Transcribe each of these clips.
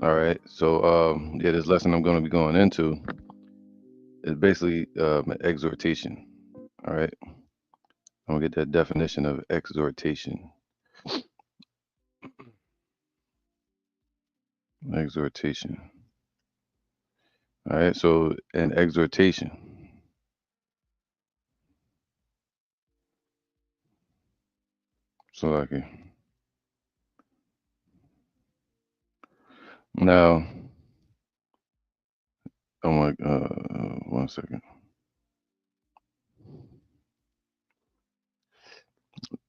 All right. So, yeah, this lesson I'm going to be going into is basically an exhortation. All right. I'm going to get that definition of exhortation. Exhortation. All right. So, an exhortation. So, like, now, I'm like, one second.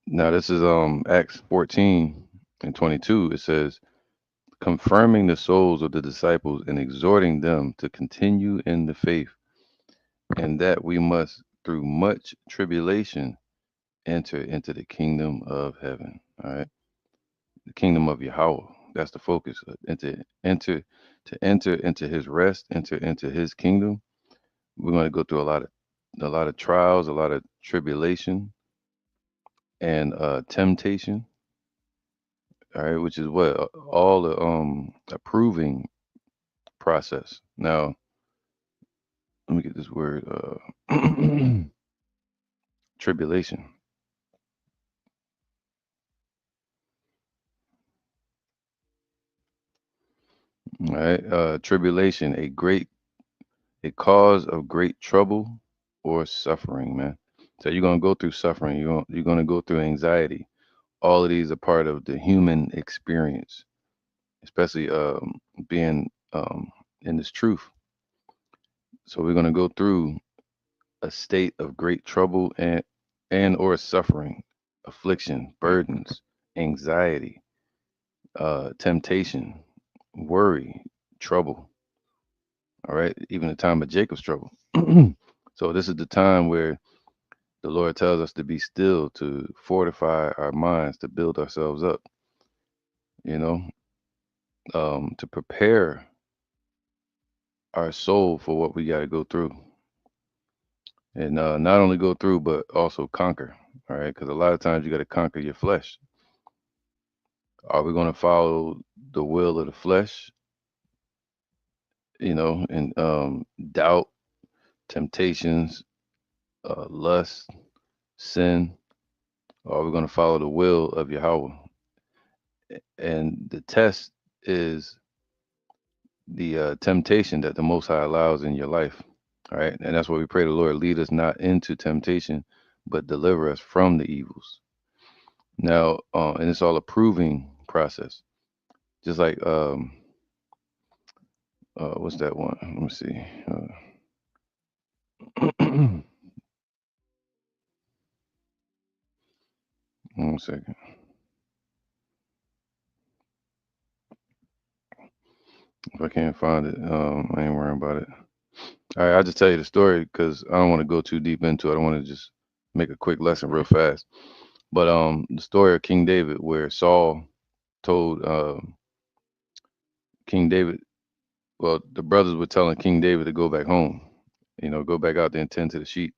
Now, this is Acts 14 and 22. It says, confirming the souls of the disciples and exhorting them to continue in the faith, and that we must, through much tribulation, enter into the kingdom of heaven. All right, the kingdom of Yahweh. That's the focus. To enter into His rest, enter into His kingdom. We're going to go through a lot of trials, a lot of tribulation, and temptation. All right, which is what all the approving process. Now, let me get this word. Tribulation. All right, tribulation, a cause of great trouble or suffering, man. So you're gonna go through suffering. You're gonna go through anxiety. All of these are part of the human experience, especially being in this truth. So we're gonna go through a state of great trouble and or suffering, affliction, burdens, anxiety, temptation, worry, trouble. All right, even the time of Jacob's trouble. So this is the time where the Lord tells us to be still, to fortify our minds, to build ourselves up, you know, to prepare our soul for what we got to go through. And not only go through, but also conquer. All right. Because a lot of times you got to conquer your flesh. Are we going to follow the will of the flesh, and doubt, temptations, lust, sin? Or are we going to follow the will of Yahweh? And the test is the temptation that the Most High allows in your life. All right. And that's why we pray the Lord lead us not into temptation, but deliver us from the evils. Now, and it's all a proving process. Just like, what's that one? Let me see. 1 second. If I can't find it, I ain't worrying about it. All right. I'll just tell you the story because I don't want to go too deep into it. I want to just make a quick lesson real fast. But the story of King David, where Saul told King David, well, the brothers were telling King David to go back home, go back out there and tend to the sheep.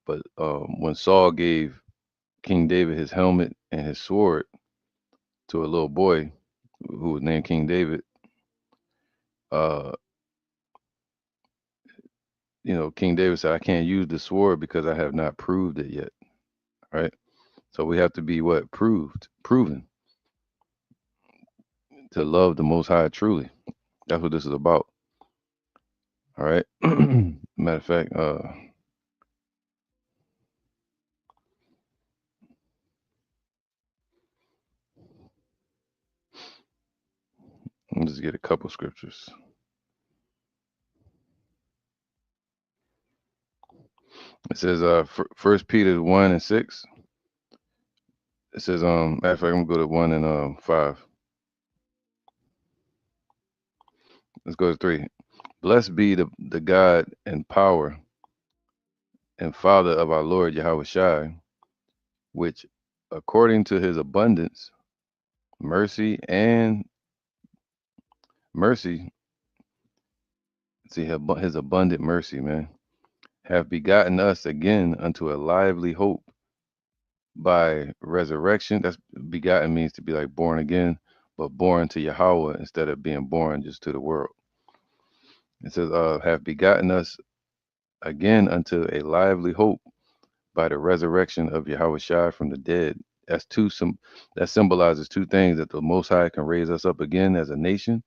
But when Saul gave King David his helmet and his sword to a little boy who was named King David, uh, King David said, I can't use the sword because I have not proved it yet. Right. So we have to be what? Proven to love the Most High truly. That's what this is about. All right. Matter of fact, let's just get a couple scriptures. It says, First Peter 1 and 6. It says, matter of fact, I'm gonna go to 1 and 5. Let's go to 3. Blessed be the God and power and Father of our Lord Yahweh Shai, which according to his abundance, mercy and mercy, see his abundant mercy, man, have begotten us again unto a lively hope by resurrection. That's begotten means to be like born again but born to Yahweh instead of being born just to the world. It says, have begotten us again unto a lively hope by the resurrection of Yahweh Shai from the dead. That's that symbolizes two things: that the Most High can raise us up again as a nation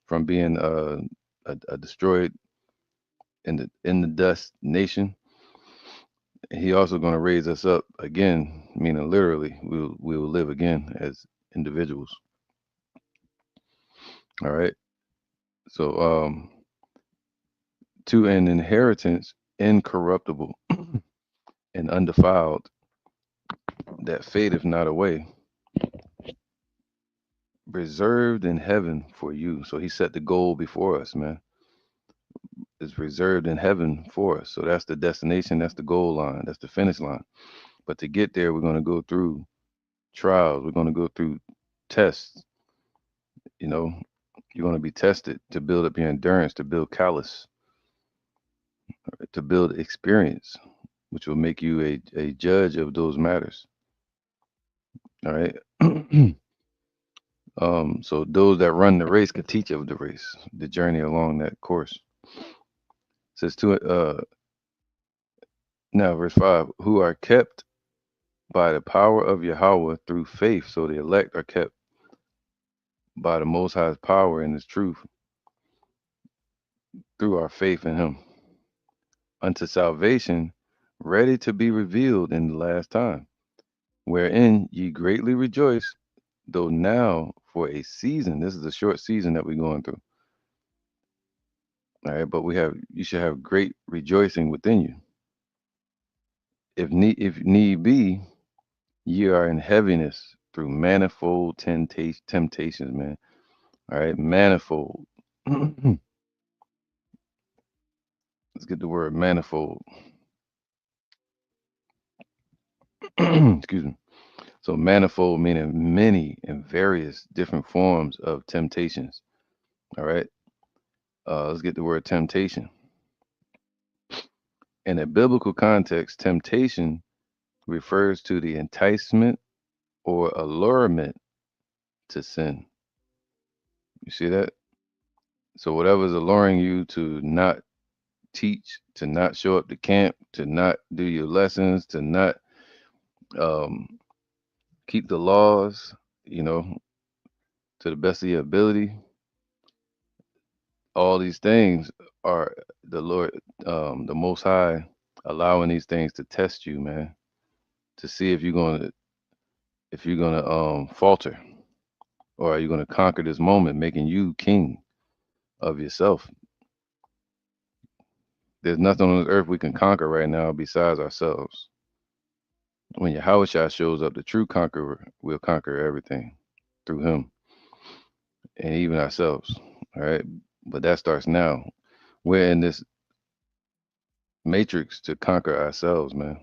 from being a destroyed in the dust nation. He also going to raise us up again, meaning literally, we will live again as individuals. All right. So to an inheritance incorruptible and undefiled, that fadeth not away, reserved in heaven for you. So he set the goal before us, man. It's reserved in heaven for us. So that's the destination, that's the goal line, that's the finish line. But to get there, we're going to go through trials, we're going to go through tests. You know, you're going to be tested to build up your endurance, to build callous, to build experience, which will make you a judge of those matters. All right. So those that run the race can teach of the race, the journey along that course. It says to now verse 5, who are kept by the power of Yahweh through faith. So the elect are kept by the Most High's power and His truth through our faith in Him unto salvation, ready to be revealed in the last time, wherein ye greatly rejoice, though now for a season. This is a short season that we're going through. All right, but you should have great rejoicing within you. If need be, ye are in heaviness through manifold temptations, man. All right, manifold. Let's get the word manifold. Excuse me. So manifold meaning many and various different forms of temptations. All right. Let's get the word temptation. In a biblical context, temptation refers to the enticement or allurement to sin. You see that? So whatever's alluring you to not teach, to not show up to camp, to not do your lessons, to not um, keep the laws, you know, to the best of your ability, all these things are the Lord, the Most High, allowing these things to test you, man, to see if you're gonna falter, or are you gonna conquer this moment, making you king of yourself. There's nothing on this earth we can conquer right now besides ourselves. When Yahushua shows up, the true conqueror will conquer everything through him and even ourselves. All right. But that starts now. We're in this matrix to conquer ourselves, man.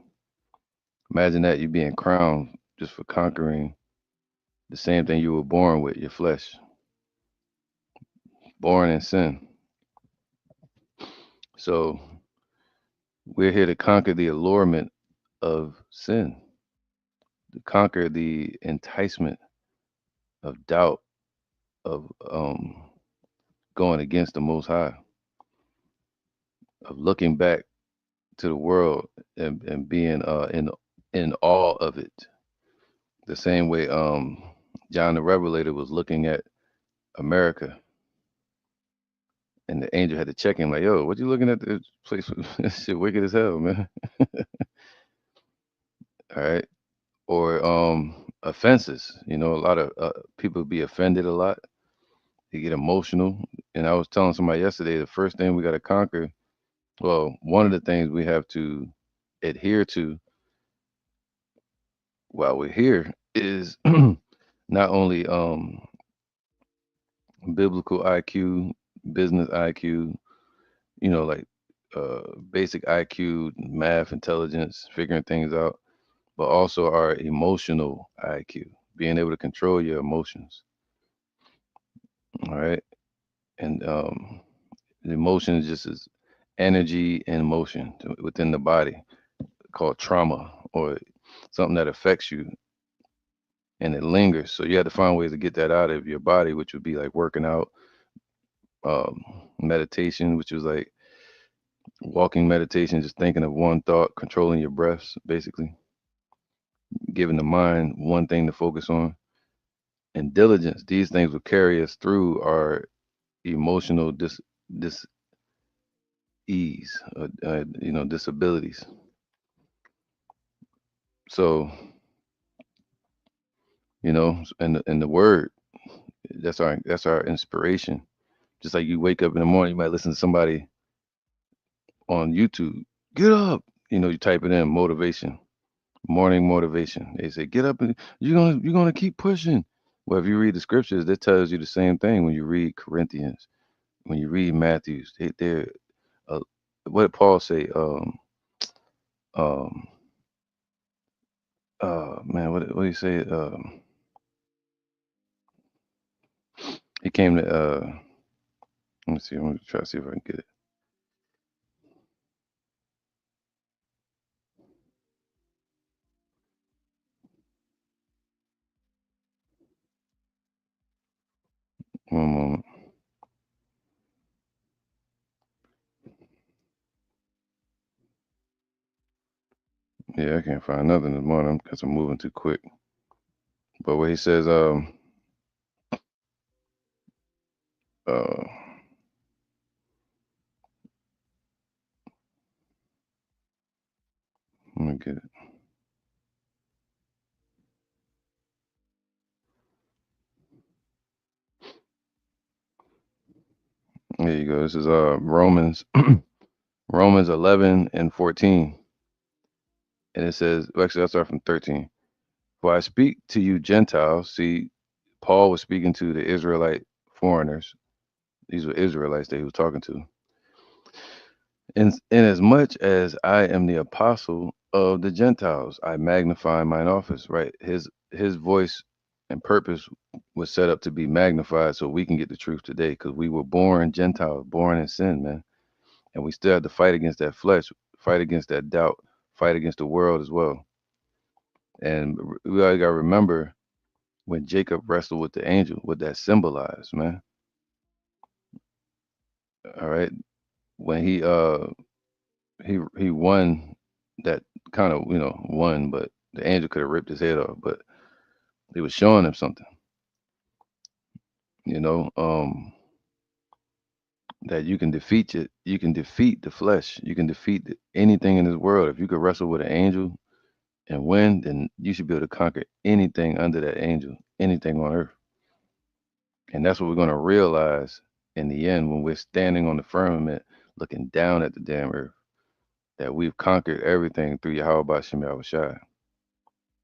Imagine that you being crowned just for conquering the same thing you were born with, your flesh, born in sin. So we're here to conquer the allurement of sin, to conquer the enticement of doubt, of going against the Most High, of looking back to the world and being in awe of it. The same way John the Revelator was looking at America, and the angel had to check him like, "Yo, what you looking at this place? This shit wicked as hell, man." All right. Or offenses. You know, a lot of people be offended a lot. They get emotional. And I was telling somebody yesterday, the first thing we got to conquer, well, one of the things we have to adhere to while we're here is not only biblical IQ, business IQ, like basic IQ, math intelligence, figuring things out, but also our emotional IQ, being able to control your emotions. All right. And the emotion is just as energy and motion within the body, called trauma, or something that affects you and it lingers. So you have to find ways to get that out of your body, which would be like working out, um, meditation, which was like walking meditation, just thinking of one thought, controlling your breaths, basically giving the mind one thing to focus on, and diligence. These things will carry us through our emotional dis ease, disabilities. So, and the word, that's our inspiration. Just like you wake up in the morning, you might listen to somebody on YouTube. Get up, you type it in motivation, morning motivation. They say get up and you're gonna keep pushing. Well, if you read the scriptures, that tells you the same thing. When you read Corinthians, when you read Matthews, they're uh, what did Paul say? Um, man, what do you say? He came to let me see. I'm gonna try to see if I can get it. One moment. Yeah, I can't find nothing this morning because I'm moving too quick. But what he says, uh, let me get it. There you go. This is Romans Romans 11 and 14, and it says, well, actually, I'll start from 13. For I speak to you Gentiles. See, Paul was speaking to the Israelite foreigners. These were Israelites that he was talking to. In as much as I am the apostle of the Gentiles, I magnify mine office, right? His voice and purpose was set up to be magnified so we can get the truth today, because we were born Gentiles, born in sin, man. And we still have to fight against that flesh, fight against that doubt, fight against the world as well. And we all gotta remember when Jacob wrestled with the angel, what that symbolized, man. All right. When he won that, kind of, won, but the angel could have ripped his head off, but it was showing him something, you know, um, that you can defeat the flesh, you can defeat anything in this world. If you could wrestle with an angel and win, then you should be able to conquer anything under that angel, anything on earth. And that's what we're going to realize in the end when we're standing on the firmament looking down at the damn earth, that we've conquered everything through Yahweh Shem Shai,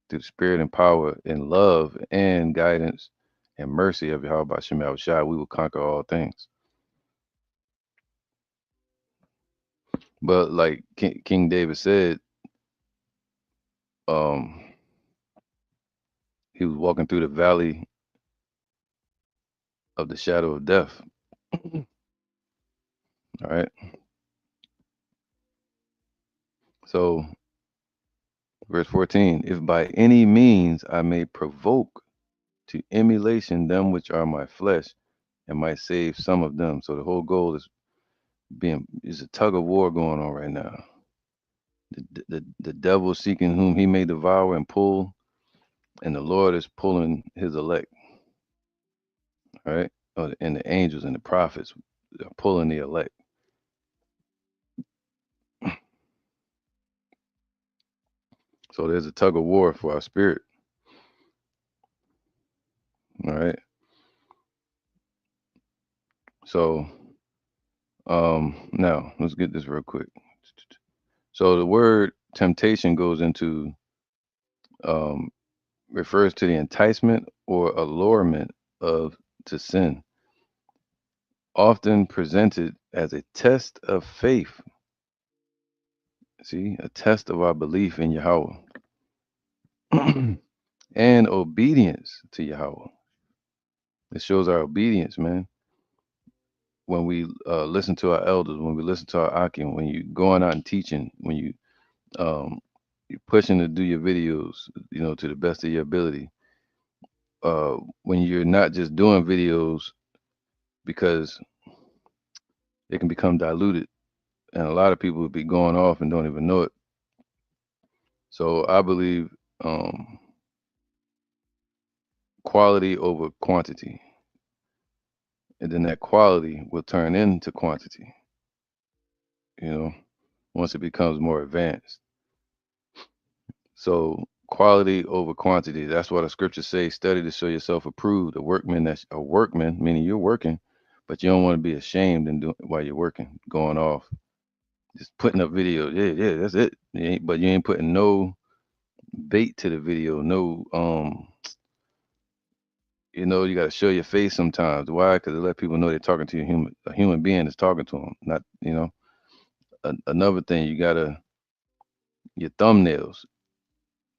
through the spirit and power and love and guidance and mercy of Yahweh Shem Shai. We will conquer all things. But like King David said, um, he was walking through the valley of the shadow of death. All right. So verse 14, if by any means I may provoke to emulation them which are my flesh, and might save some of them. So the whole goal is a tug of war going on right now. The devil seeking whom he may devour and pull, and the Lord is pulling his elect. All right. And the angels and the prophets are pulling the elect. So there's a tug of war for our spirit. All right. So now let's get this real quick. So the word temptation goes into um, refers to the enticement or allurement of to sin, often presented as a test of faith. See, a test of our belief in Yahweh and obedience to Yahweh. It shows our obedience, man. When we listen to our elders, when we listen to our Akim, when you going out and teaching, when um, you're pushing to do your videos, to the best of your ability, when you're not just doing videos, because it can become diluted, and a lot of people would be going off and don't even know it. So I believe um, quality over quantity, and then that quality will turn into quantity. You know, once it becomes more advanced. So quality over quantity. That's what the scriptures say. Study to show yourself approved, a workman that's a workman, meaning you're working, but you don't want to be ashamed and do while you're working, going off, just putting up videos. Yeah, yeah, that's it. But you ain't putting no bait to the video. No, you got to show your face sometimes. Why? Because it let people know they're talking to a human being is talking to them. Not, another thing, you gotta your thumbnails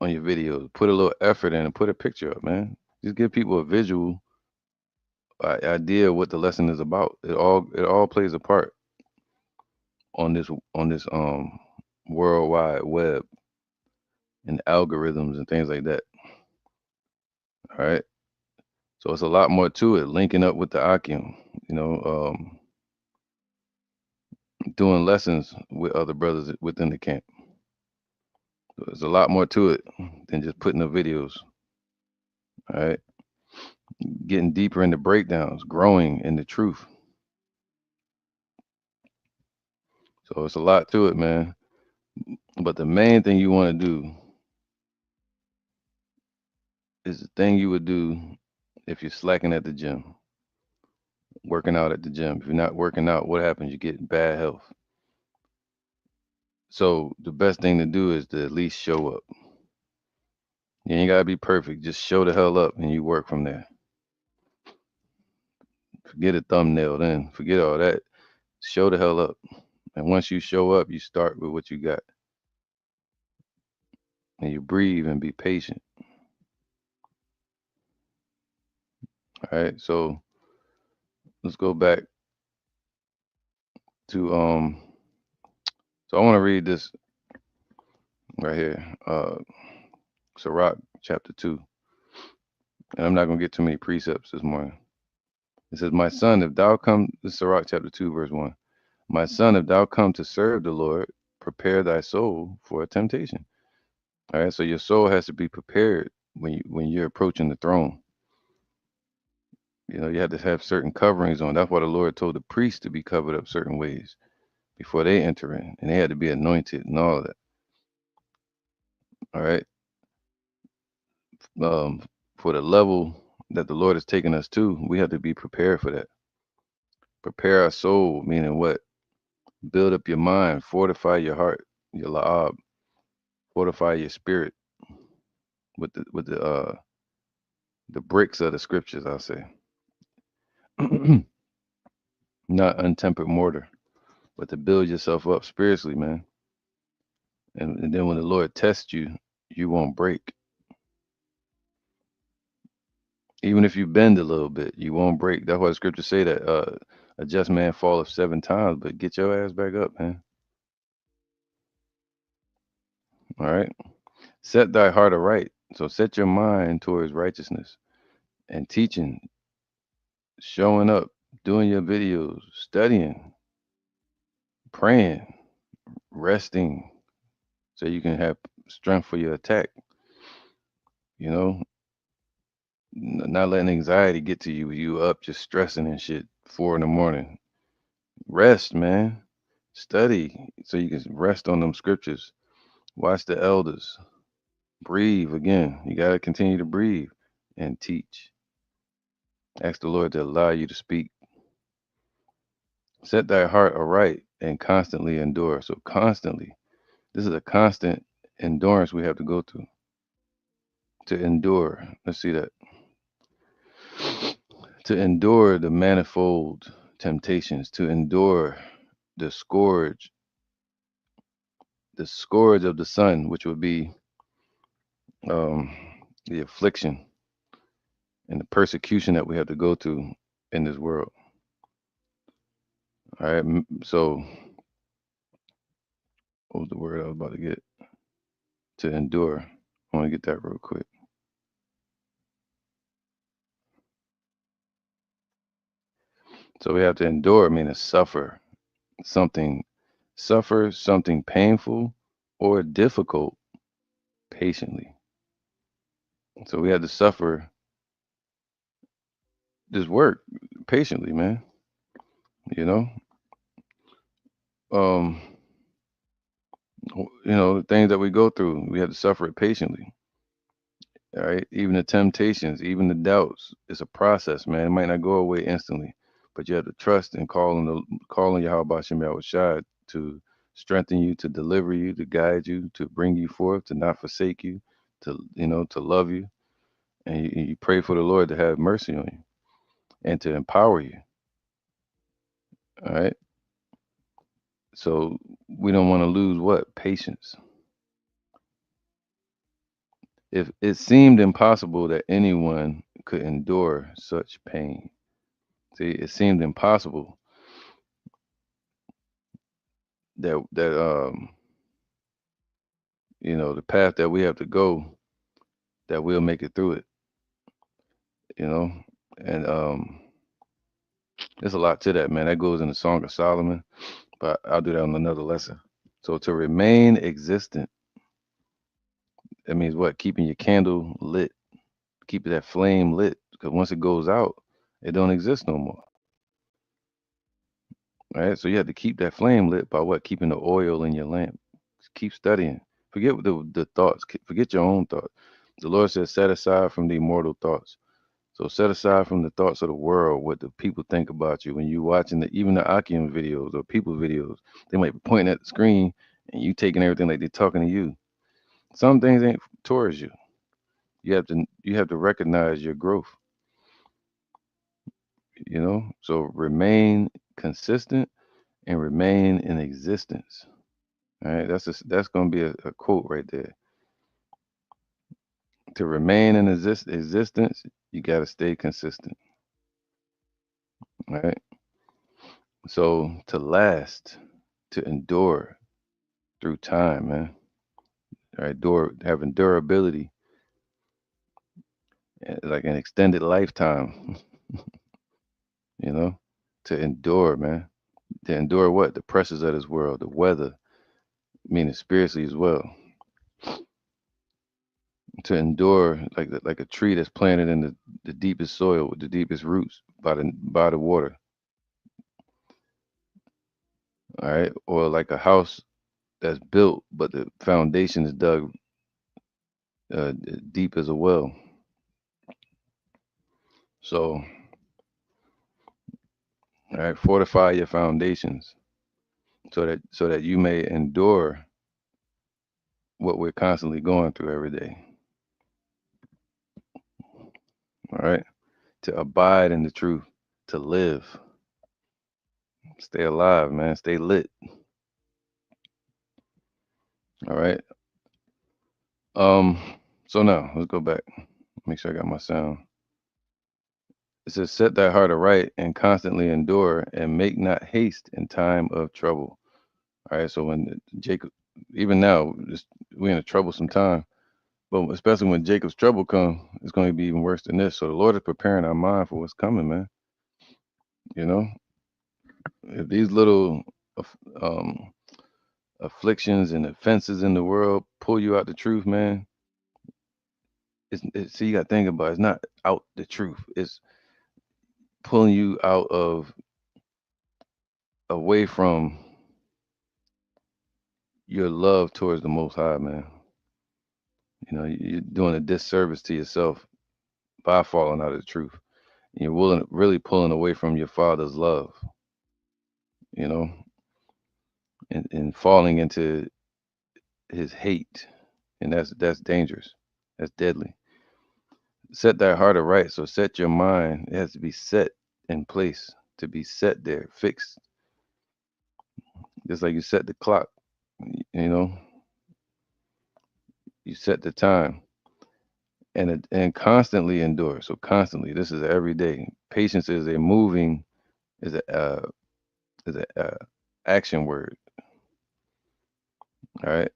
on your videos. Put a little effort in and put a picture up, man. Just give people a visual idea of what the lesson is about. It all plays a part on this worldwide web and algorithms and things like that. All right. So it's a lot more to it. Linking up with the Akim, you know, doing lessons with other brothers within the camp. So there's a lot more to it than just putting up videos. All right. Getting deeper into breakdowns, growing in the truth. So it's a lot to it, man. But the main thing you want to do is the thing you would do if you're slacking at the gym, working out at the gym. If you're not working out, what happens? You get bad health. So the best thing to do is to at least show up. You ain't gotta be perfect. Just show the hell up and you work from there. Forget a thumbnail then. Forget all that. Show the hell up. And once you show up, you start with what you got. And you breathe and be patient. All right. So let's go back to so I want to read this right here. Sirach chapter 2. And I'm not gonna get too many precepts this morning. It says, my son, if thou come, this is Sirach chapter 2, verse 1. My son, if thou come to serve the Lord, prepare thy soul for a temptation. All right, so your soul has to be prepared when you're approaching the throne. You have to have certain coverings on. That's why the Lord told the priests to be covered up certain ways before they enter in, and they had to be anointed and all of that. All right, um, for the level that the Lord has taken us to, we have to be prepared for that. Prepare our soul, meaning what? Build up your mind, fortify your heart, your la'ab, fortify your spirit with the bricks of the scriptures, I'll say. Not untempered mortar, but to build yourself up spiritually, man. And then when the Lord tests you, you won't break. Even if you bend a little bit, you won't break. That's why the scriptures say that a just man falleth 7 times, but get your ass back up, man. All right. Set thy heart aright. So set your mind towards righteousness and teaching, showing up, doing your videos, studying, praying, resting, so you can have strength for your attack. You know, not letting anxiety get to you. You up just stressing and shit. 4 in the morning. Rest, man. Study so you can rest on them scriptures. Watch the elders. Breathe again. You gotta continue to breathe and teach. Ask the Lord to allow you to speak. Set thy heart aright and constantly endure. So constantly. This is a constant endurance we have to go through. To endure. Let's see that. To endure the manifold temptations, to endure the scourge, the scourge of the sun, which would be um, the affliction and the persecution that we have to go through in this world. All right. So, what was the word I was about to get? To endure. I want to get that real quick. So we have to endure, meaning something, suffer something painful or difficult patiently. So we have to suffer this work patiently, man. You know, um, the things that we go through, we have to suffer it patiently. All right, even the temptations, even the doubts, it's a process, man. It might not go away instantly, but you have to trust and call on Yahweh Bashem Yahushua to strengthen you, to deliver you, to guide you, to bring you forth, to not forsake you, to love you, and you pray for the Lord to have mercy on you and to empower you. All right, so we don't want to lose what patience. If it seemed impossible that anyone could endure such pain, see, it seemed impossible that the path that we have to go, that we'll make it through it, you know and there's a lot to that, man. That goes in the Song of Solomon, but I'll do that on another lesson. So to remain existent, that means what? Keeping your candle lit, keeping that flame lit, because once it goes out, it don't exist no more. Right, so you have to keep that flame lit by what? Keeping the oil in your lamp. Keep studying. Forget the thoughts. Forget your own thoughts. The Lord says, set aside from the immortal thoughts. So set aside from the thoughts of the world, what the people think about you when you watching even the Akim videos or people videos. They might be pointing at the screen and you taking everything like they're talking to you. Some things ain't towards you. You have to recognize your growth. So remain consistent and remain in existence. All right, that's gonna be a quote right there. To remain in existence, you got to stay consistent. All right. So to last, to endure through time, man. All right, having durability, like an extended lifetime. you know, to endure, man. To endure what? The pressures of this world, the weather, meaning spiritually as well. To endure like a tree that's planted in the deepest soil with the deepest roots by the water. All right, or like a house that's built, but the foundation is dug uh, deep as a well. So, all right, fortify your foundations so that you may endure what we're constantly going through every day. All right, to abide in the truth, to live, stay alive, man, stay lit. All right. Um. So now let's go back. Make sure I got my sound. It says, "Set thy heart aright and constantly endure, and make not haste in time of trouble." All right. So when Jacob, even now, we're in a troublesome time. But especially when Jacob's trouble come, it's going to be even worse than this. So the Lord is preparing our mind for what's coming, man. You know, if these little aff- um, afflictions and offenses in the world pull you out the truth, man, see, you got to think about it. It's not out the truth. It's pulling you out of away from your love towards the Most High, man. You're doing a disservice to yourself by falling out of the truth. You're really pulling away from your Father's love. You know, and falling into his hate, and that's dangerous. That's deadly. Set thy heart aright. So set your mind. It has to be set in place, to be set there, fixed, just like you set the clock. You know, you set the time, and constantly endure. So constantly, this is every day. Patience is a moving, is a action word. All right.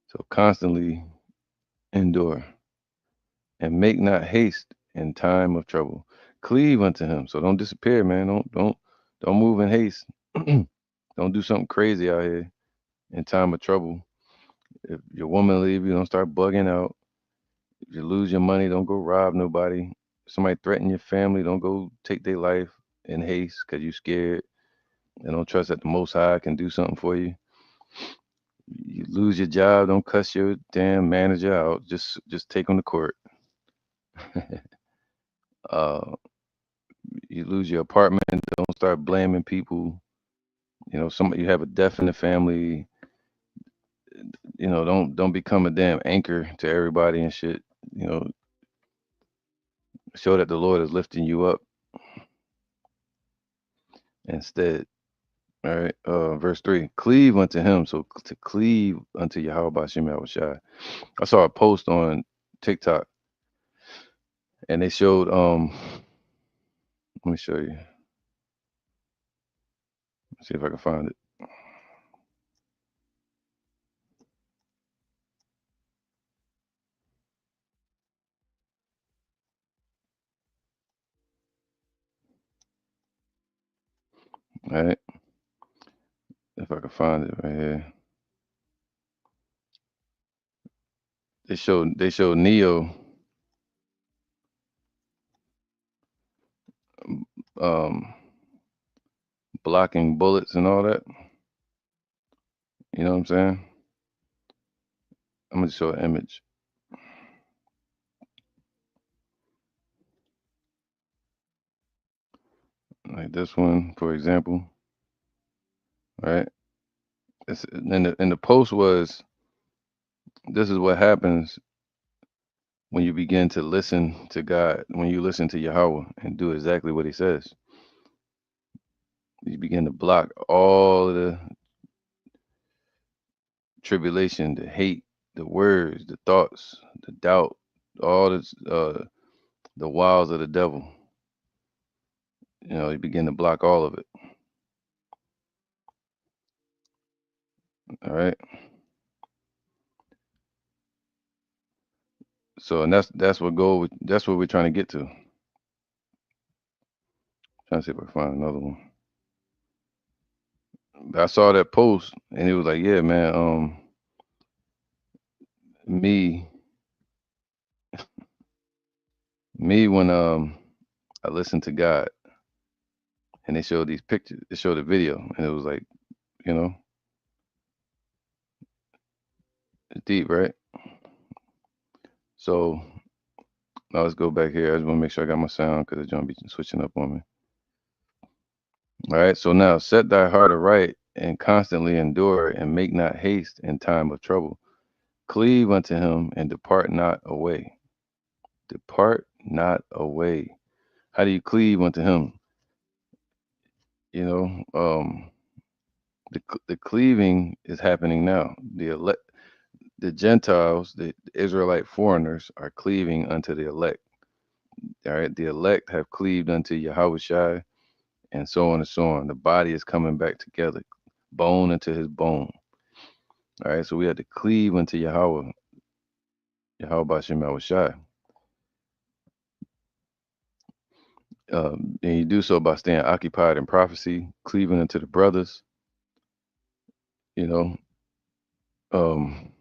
So constantly endure and make not haste in time of trouble. cleave unto him. So don't disappear, man. Don't move in haste. Don't do something crazy out here in time of trouble. If your woman leave you, don't start bugging out. If you lose your money, don't go rob nobody. If somebody threaten your family, don't go take their life in haste because you scared and don't trust that the Most High can do something for you. You lose your job, don't cuss your damn manager out. Just take them to court. uh, you lose your apartment, don't start blaming people. You know, some you have a death in the family. You know, don't become a damn anchor to everybody and shit. You know, show that the Lord is lifting you up instead. All right. Verse 3. Cleave unto him. So to cleave unto Yahweh Bashem Yahushai. I saw a post on TikTok and they showed let me show you. See if I can find it. All right. If I can find it right here. They showed Neo um blocking bullets and all that. You know what I'm saying? I'm gonna show an image. Like this one, for example. All right. And the post was, this is what happens when you begin to listen to God, when you listen to Yahweh and do exactly what he says. You begin to block all of the tribulation, the hate, the words, the thoughts, the doubt, all this, the wiles of the devil. You know, you begin to block all of it. All right. So, and that's what we're trying to get to. Trying to see if I can find another one. I saw that post and it was like, yeah, man, me, me when I listened to God and they showed these pictures, they showed a video, and it was like, you know, it's deep, right? So now let's go back here. I just want to make sure I got my sound because it's gonna be switching up on me. All right. So now set thy heart aright and constantly endure and make not haste in time of trouble. Cleave unto him and depart not away. Depart not away. How do you cleave unto him? You know, the cleaving is happening now. The Gentiles, the Israelite foreigners, are cleaving unto the elect. All right, the elect have cleaved unto Yahushua, and so on and so on. The body is coming back together, bone into his bone. All right, so we have to cleave unto Yahweh Bashem Yahushua. And you do so by staying occupied in prophecy, cleaving unto the brothers, you know, um,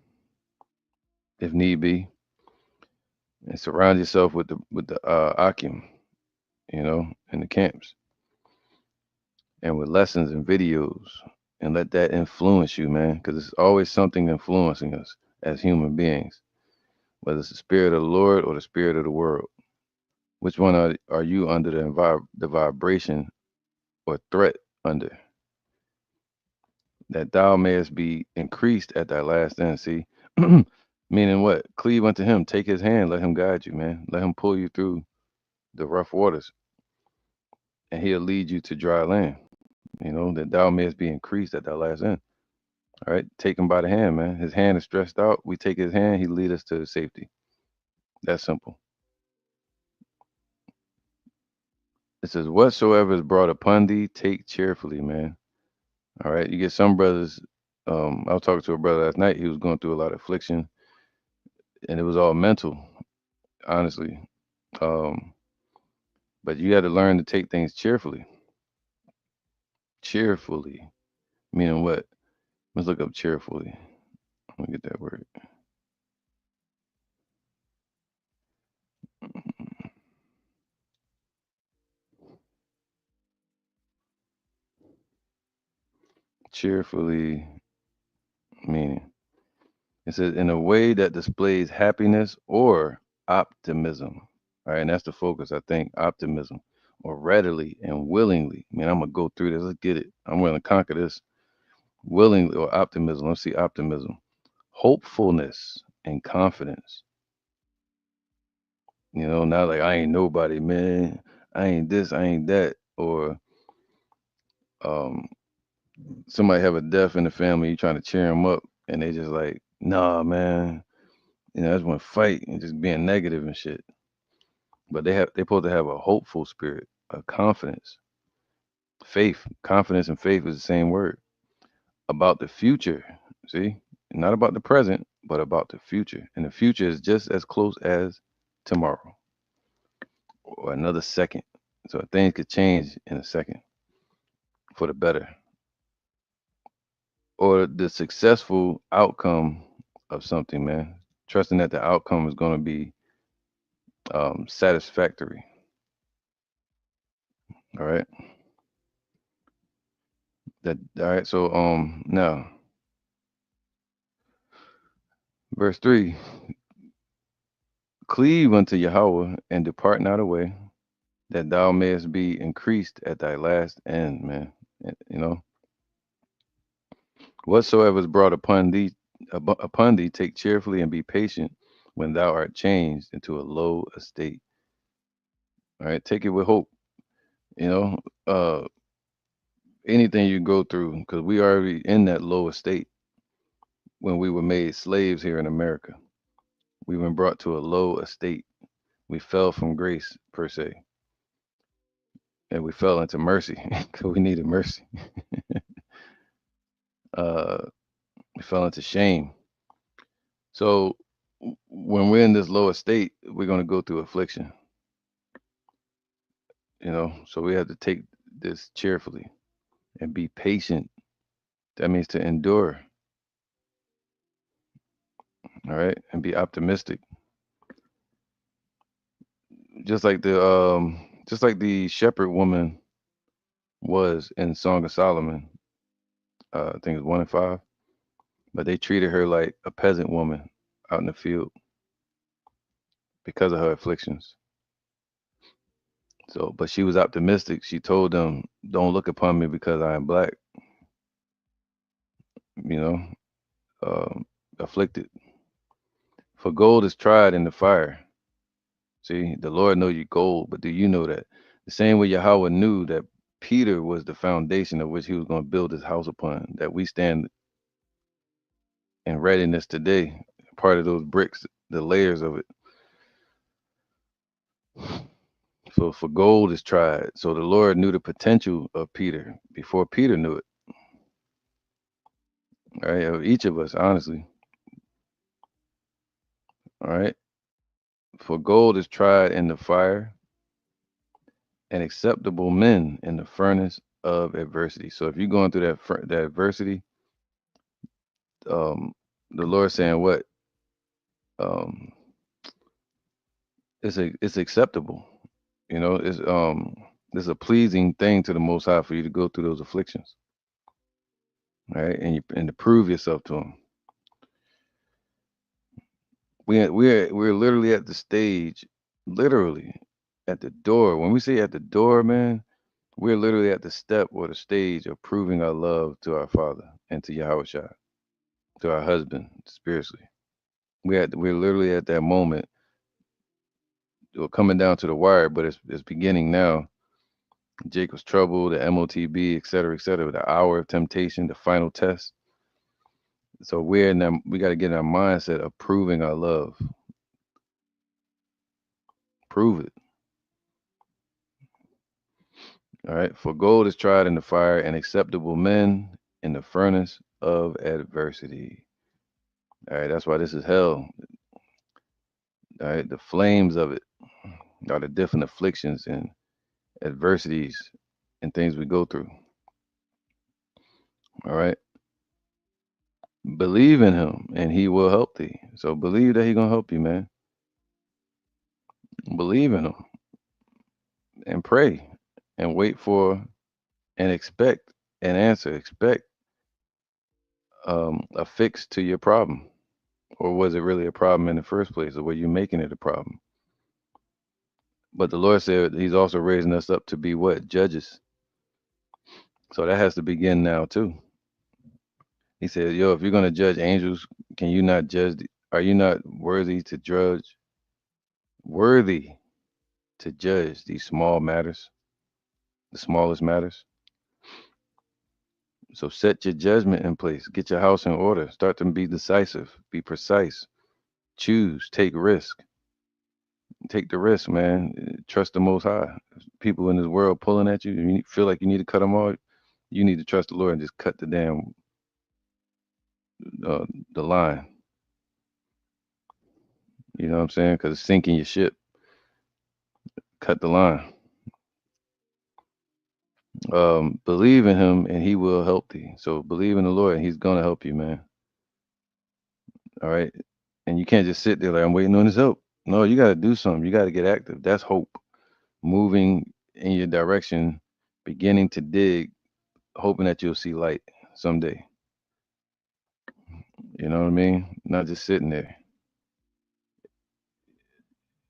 if need be, and surround yourself with the Akim, you know, in the camps, and with lessons and videos, and let that influence you, man, because it's always something influencing us as human beings, whether it's the spirit of the Lord or the spirit of the world. Which one are you under the vibration or threat under? That thou mayest be increased at thy last end. See, meaning what? Cleave unto him, take his hand, let him guide you, man. Let him pull you through the rough waters, and he'll lead you to dry land. You know, that thou mayest be increased at thy last end. All right, take him by the hand, man. His hand is stretched out. We take his hand, he lead us to safety. That's simple. It says, whatsoever is brought upon thee, take cheerfully, man. All right. You get some brothers. I was talking to a brother last night. He was going through a lot of affliction, and it was all mental, honestly. Um, But you got to learn to take things cheerfully. Cheerfully, meaning what? Let's look up cheerfully. Let me get that word. Cheerfully meaning. It says in a way that displays happiness or optimism. All right, and that's the focus, I think, optimism or readily and willingly. Man, I'm gonna go through this. Let's get it. I'm gonna conquer this willingly or optimism. Let's see optimism. Hopefulness and confidence. Not like I ain't nobody, man. I ain't this, I ain't that. Or um somebody have a death in the family, you trying to cheer them up, and they just like, nah, man. That's when fight and just being negative and shit. But they supposed to have a hopeful spirit, a confidence, faith. Confidence and faith is the same word. About the future. See? Not about the present, but about the future. And the future is just as close as tomorrow or another second. So things could change in a second for the better. Or the successful outcome of something, man. Trusting that the outcome is going to be satisfactory. All right. All right. So now verse 3, cleave unto Yahweh and depart not away, that thou mayest be increased at thy last end, man. You know, whatsoever is brought upon thee, take cheerfully and be patient when thou art changed into a low estate. All right, take it with hope. You know, anything you go through, because we already in that low estate when we were made slaves here in America. We've been brought to a low estate. We fell from grace per se, and we fell into mercy because we needed mercy. Uh, we fell into shame. So when we're in this lower state, we're going to go through affliction. So we have to take this cheerfully and be patient. That means to endure, all right, and be optimistic. Just like the shepherd woman was in Song of Solomon. I think it's 1 and 5. But they treated her like a peasant woman out in the field because of her afflictions. So, but she was optimistic. She told them, "Don't look upon me because I am black." You know, afflicted. For gold is tried in the fire. See, the Lord know you gold, but do you know that? The same way Yahweh knew that Peter was the foundation of which he was going to build his house upon, that we stand in readiness today, part of those bricks, the layers of it. So for gold is tried. So the Lord knew the potential of Peter before Peter knew it. All right, of each of us, honestly. All right. For gold is tried in the fire, and acceptable men in the furnace of adversity. So if you're going through that adversity, um, the Lord saying what? Um, it's acceptable. It's a pleasing thing to the Most High for you to go through those afflictions, right? And to prove yourself to Him. We're literally at the stage, literally at the door. When we say at the door, man, we're literally at the step or the stage of proving our love to our Father and to Yahweh Shai, to our husband spiritually. We're literally at that moment. We're coming down to the wire, but it's beginning now. Jacob's trouble, the MOTB, et cetera, the hour of temptation, the final test. So we got to get in our mindset of proving our love. Prove it. All right. For gold is tried in the fire, and acceptable men in the furnace of adversity. All right. That's why this is hell. All right. The flames of it are the different afflictions and adversities and things we go through. All right. Believe in him and he will help thee. So believe that he gonna help you, man. Believe in him and pray and wait for and expect an answer. Expect a fix to your problem. Or was it really a problem in the first place? Or were you making it a problem? But the Lord said he's also raising us up to be what? Judges. So that has to begin now too. He said, yo, if you're gonna judge angels, can you not judge are you not worthy to judge these small matters, the smallest matters? So set your judgment in place. Get your house in order. Start to be decisive. Be precise. Choose. Take risk. Take the risk, man. Trust the Most High. People in this world pulling at you, you feel like you need to cut them off. You need to trust the Lord and just cut the damn uh, the line. You know what I'm saying? Because it's sinking your ship. Cut the line. Believe in Him and He will help thee. So believe in the Lord and He's gonna help you, man. All right. And you can't just sit there like I'm waiting on His help. No, you got to do something. You got to get active. That's hope. Moving in your direction, beginning to dig, hoping that you'll see light someday. You know what I mean? Not just sitting there.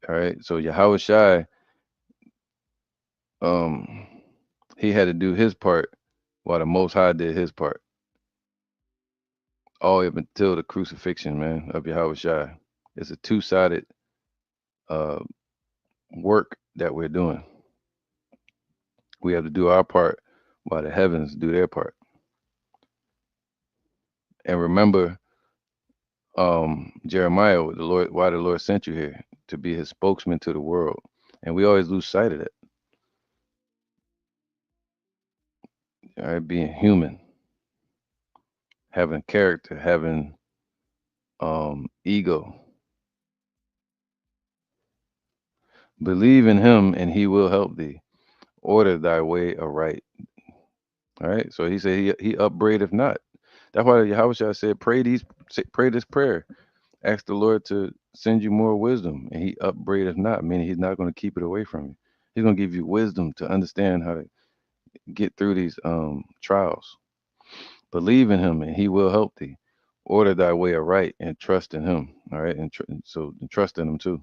All right. So Yahweh Shai, um, he had to do his part while the Most High did his part. All the way up until the crucifixion, man, of Yahweh Shai. It's a two-sided uh, work that we're doing. We have to do our part while the heavens do their part. And remember, Jeremiah, why the Lord sent you here to be His spokesman to the world, and we always lose sight of that. All right, being human, having character, having ego. Believe in Him, and He will help thee. Order thy way aright. All right. So He said He upbraideth not. That's why Yahweh said, pray this prayer. Ask the Lord to send you more wisdom, and He upbraideth not, meaning He's not going to keep it away from you. He's going to give you wisdom to understand how to get through these trials. Believe in Him, and He will help thee. Order thy way aright, and trust in Him. All right, and trust in Him too.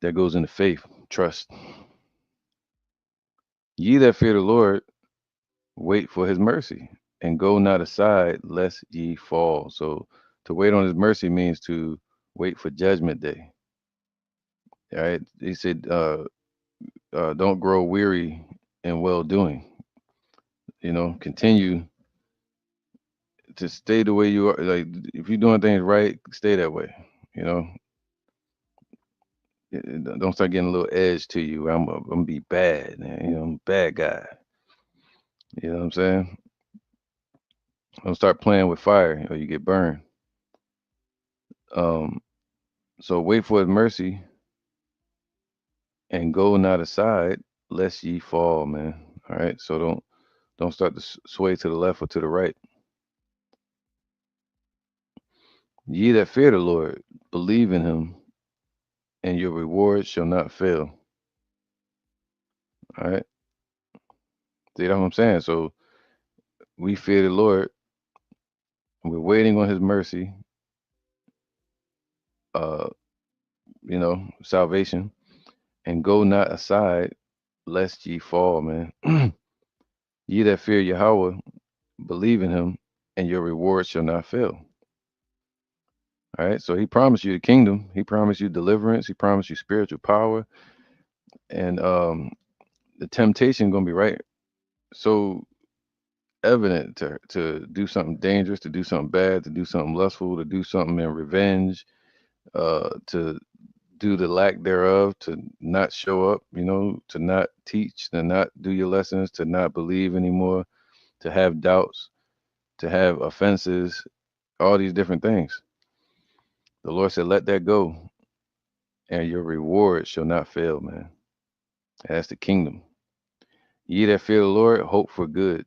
That goes into faith, trust. Ye that fear the Lord, wait for His mercy, and go not aside lest ye fall. So to wait on His mercy means to wait for Judgment Day. All right, He said, don't grow weary in well doing. Continue to stay the way you are. Like if you're doing things right, stay that way. You know, don't start getting a little edge to you. I'm gonna be bad. Man. I'm a bad guy. You know what I'm saying? Don't start playing with fire or you get burned. Um, so wait for His mercy and go not aside lest ye fall, man. All right. So don't start to sway to the left or to the right. Ye that fear the Lord, believe in Him, and your reward shall not fail. All right. See that's what I'm saying? So we fear the Lord. We're waiting on His mercy, uh, salvation, and go not aside lest ye fall, man. Ye that fear Yahweh, believe in Him, and your reward shall not fail. All right. So He promised you the kingdom. He promised you deliverance. He promised you spiritual power, and the temptation gonna be right so evident to do something dangerous, to do something bad, to do something lustful, to do something in revenge, to do the lack thereof, to not show up, to not teach, to not do your lessons, to not believe anymore, to have doubts, to have offenses, all these different things. The Lord said, let that go, and your reward shall not fail, man. That's the kingdom. Ye that fear the Lord, hope for good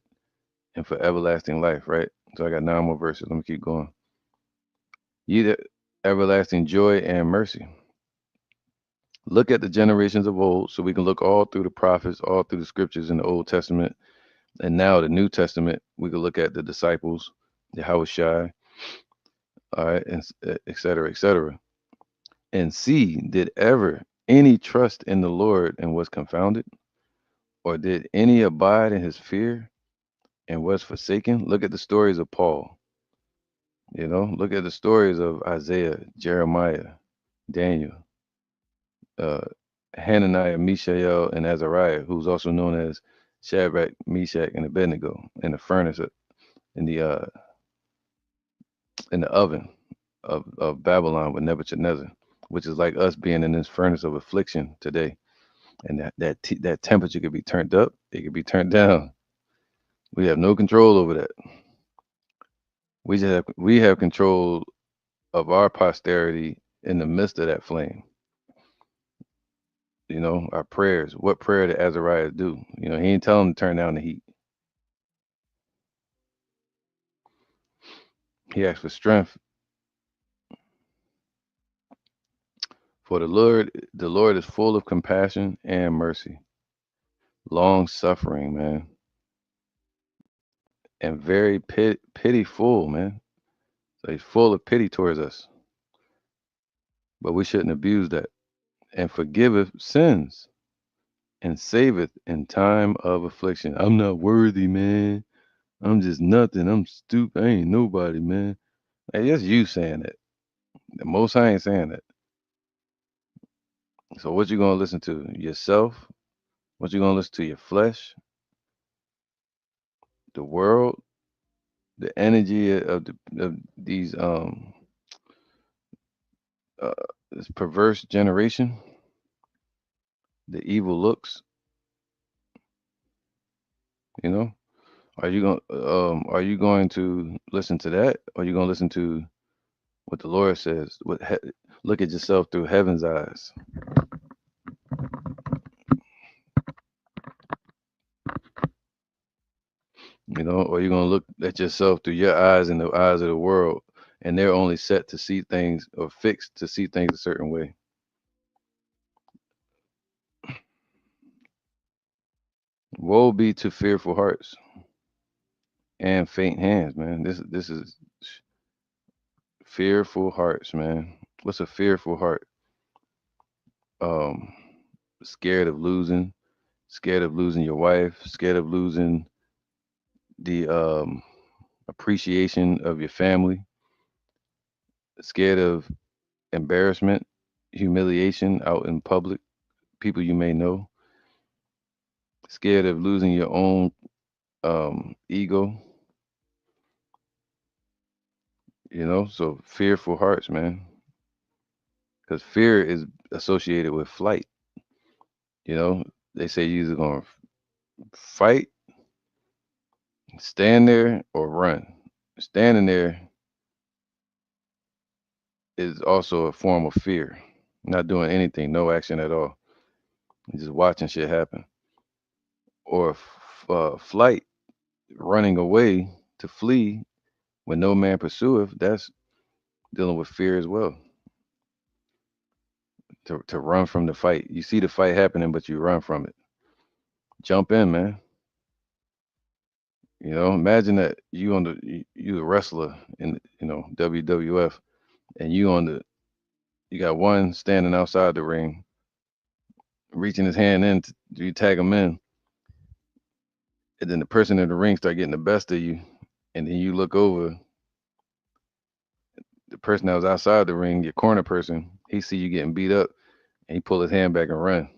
and for everlasting life, right? So I got 9 more verses. Let me keep going. Ye that everlasting joy and mercy. Look at the generations of old, so we can look all through the prophets, all through the scriptures in the Old Testament, and now the New Testament. We can look at the disciples, the Yahushua, all right, and et cetera, et cetera, and see, did ever any trust in the Lord and was confounded, or did any abide in his fear and was forsaken? Look at the stories of Paul. Look at the stories of Isaiah, Jeremiah, Daniel, uh, Hananiah, Mishael, and Azariah, who's also known as Shadrach, Meshach, and Abednego, in the furnace, in the uh, in the oven of Babylon with Nebuchadnezzar, which is like us being in this furnace of affliction today. And that temperature could be turned up, it could be turned down. We have no control over that. We have control of our posterity in the midst of that flame. Our prayers. What prayer did Azariah do? He ain't tell him to turn down the heat. He asked for strength. For the Lord is full of compassion and mercy, long suffering, man, and very pityful, man. So he's full of pity towards us, but we shouldn't abuse that. And forgiveth sins and saveth in time of affliction. I'm not worthy, man. I'm just nothing. I'm stupid. I ain't nobody, man. Hey, that's you saying that. The Most High ain't saying that. So what you gonna listen to? Yourself? What you gonna listen to? Your flesh? The world? The energy of these uh, this perverse generation? The evil looks? You know? Are you going to listen to that? Or are you gonna listen to what the Lord says? Look at yourself through heaven's eyes. Or you're gonna look at yourself through your eyes and the eyes of the world, and they're only set to see things or fixed to see things a certain way. Woe be to fearful hearts and faint hands, man. This is fearful hearts, man. What's a fearful heart? Um, scared of losing, scared of losing your wife, scared of losing the appreciation of your family, scared of embarrassment, humiliation out in public, people you may know, scared of losing your own ego, so fearful hearts, man, because fear is associated with flight. You know, they say you're either going to fight, stand there, or run. Standing there is also a form of fear, not doing anything, no action at all, just watching shit happen. Or flight, running away to flee when no man pursueth, that's dealing with fear as well. To run from the fight. You see the fight happening, but you run from it. Jump in, man. Imagine that you a wrestler in WWF, and you got one standing outside the ring, reaching his hand in to you tag him in, and then the person in the ring start getting the best of you, and then you look over, the person that was outside the ring, your corner person, he see you getting beat up, and he pull his hand back and run,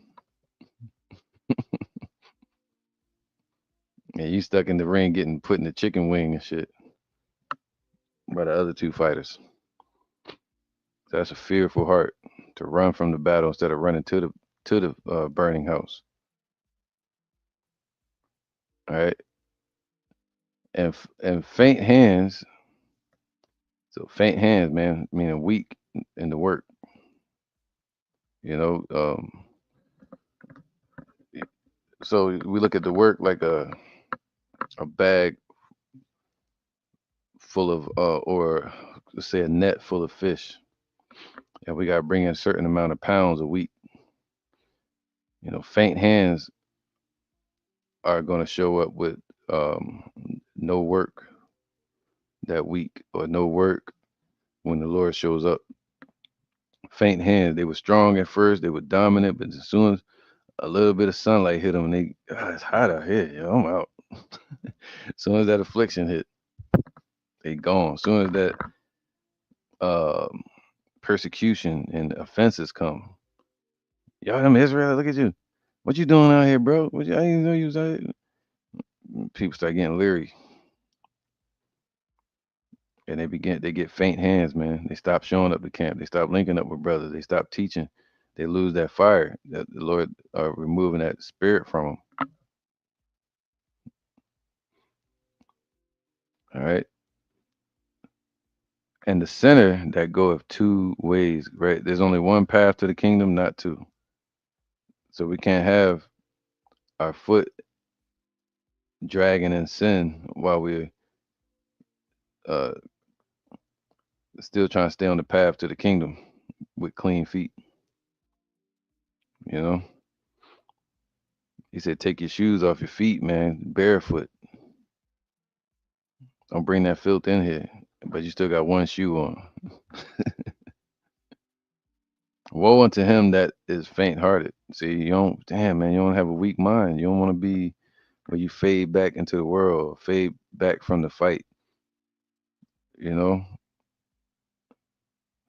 and you stuck in the ring getting put in the chicken wing and shit by the other two fighters. So that's a fearful heart to run from the battle instead of running to the burning house. All right, and faint hands. So faint hands, man, meaning weak in the work. You know, um, So we look at the work like a bag full of or let's say a net full of fish, and we got to bring in a certain amount of pounds a week. Faint hands are going to show up with no work that week or no work when the Lord shows up. Faint hands, they were strong at first, they were dominant, but as soon as a little bit of sunlight hit them, they, it's hot out here, yo, I'm out. As soon as that affliction hit, they gone. As soon as that um persecution and offenses come, y'all, them Israel, look at you. What you doing out here, bro? I didn't know you was out here. People start getting leery, and they get faint hands, man. They stop showing up to camp. They stop linking up with brothers. They stop teaching. They lose that fire. That the Lord are removing that spirit from them. All right. And the sinner that goeth two ways, right? There's only one path to the kingdom, not two. So we can't have our foot dragging in sin while we're uh, still trying to stay on the path to the kingdom with clean feet. You know, he said, take your shoes off your feet, man, barefoot. Don't bring that filth in here. But you still got one shoe on. Woe unto him that is faint hearted. See, you don't, damn, man, you don't have a weak mind. You don't want to be where you fade back into the world, fade back from the fight, you know,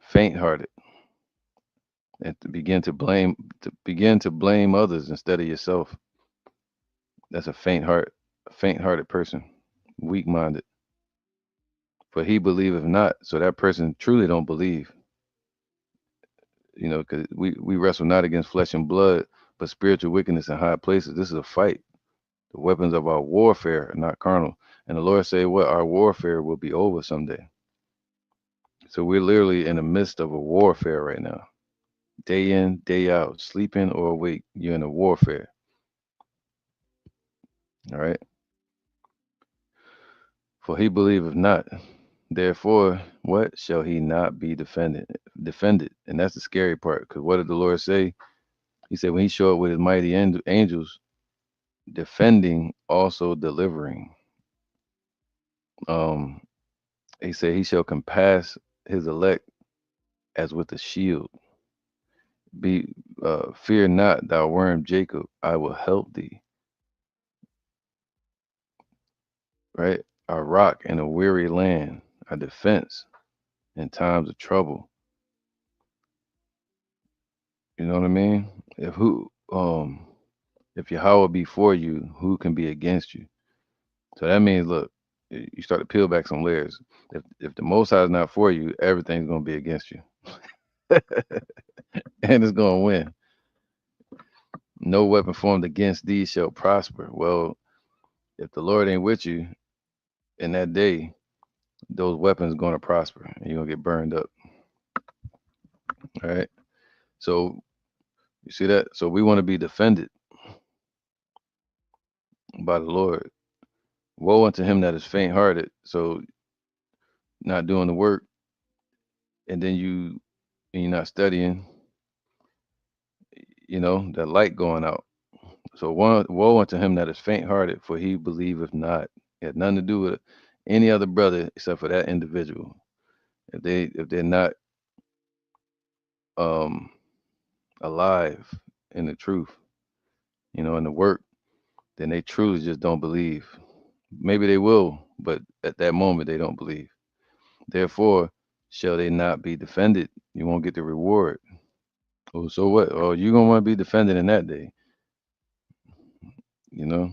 faint hearted, and to begin to blame others instead of yourself. That's a faint hearted person, weak minded. For he believeth not. So that person truly don't believe, because we wrestle not against flesh and blood, but spiritual wickedness in high places. This is a fight. The weapons of our warfare are not carnal. And the Lord say, what our warfare will be over someday. So we're literally in the midst of a warfare right now. Day in, day out, sleeping or awake, you're in a warfare. All right. For he believeth not. Therefore, what shall he not be defended? Defended. And that's the scary part. Because what did the Lord say? He said, when he showed up with his mighty angels, defending, also delivering. Um, he said, he shall compass his elect as with a shield. Be Fear not, thou worm Jacob, I will help thee. Right? Our rock in a weary land, our defense in times of trouble. You know what I mean? If Yahweh be for you, who can be against you? So that means, look, you start to peel back some layers. If the Most High is not for you, everything's gonna be against you, and it's gonna win. No weapon formed against thee shall prosper. Well, if the Lord ain't with you in that day, those weapons gonna prosper, and you're gonna get burned up. All right. So you see that? So we want to be defended by the Lord. Woe unto him that is faint hearted. So not doing the work, and then you're not studying, that light going out. So woe unto him that is faint hearted, for he believeth not. It had nothing to do with any other brother except for that individual. If they're not um alive in the truth, in the work, then they truly just don't believe. Maybe they will, but at that moment they don't believe. Therefore, shall they not be defended? You won't get the reward. Oh, so what? Oh, you're gonna want to be defended in that day. You know,